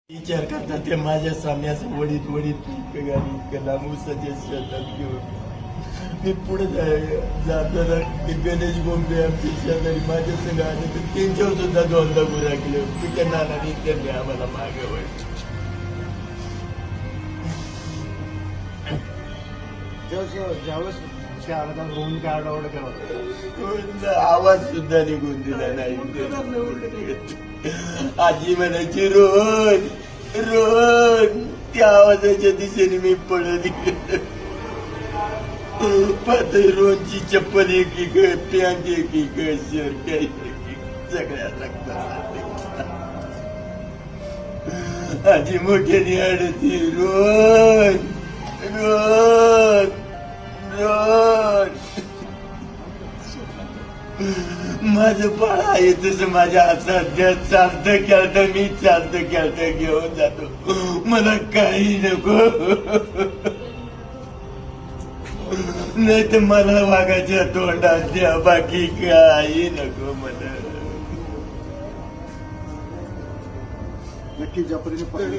विचार करतात ते माझ्या सामन्यास वडीत वडीत गाडी लांबूसाच्या शेतात घेऊन मी पुढे जाताना ते गणेश बोंबे आमच्या शेजारी माझ्या संग आले तर त्यांच्यावर सुद्धा दोनदा गुरा केलं पिका नानाने त्यांनी आम्हाला मागे वळलं. ज्यावेळेस त्या अर्धात रोहन काय आरडाओरड करत कोणता आवाज सुद्धा निघून दिला नाही. आजी म्हणायची रोहन रोहन त्या आवाजाच्या दिशेने मी पळत गेलो. पातळी रोहनची चप्पल एक पॅन्ट एक शर्ट सगळ्या रक्तात आजी मोठ्याने अडती रोहन रोहन रोहन. माझं बाळ आहे तसं माझ्या हातात चालतं खेळतं मी चालतं खेळतं घेऊन जातो. मला काही नको नाही तर मला वाघाच्या तोंडात द्या बाकी काही नको मला. नक्की ज्या परीने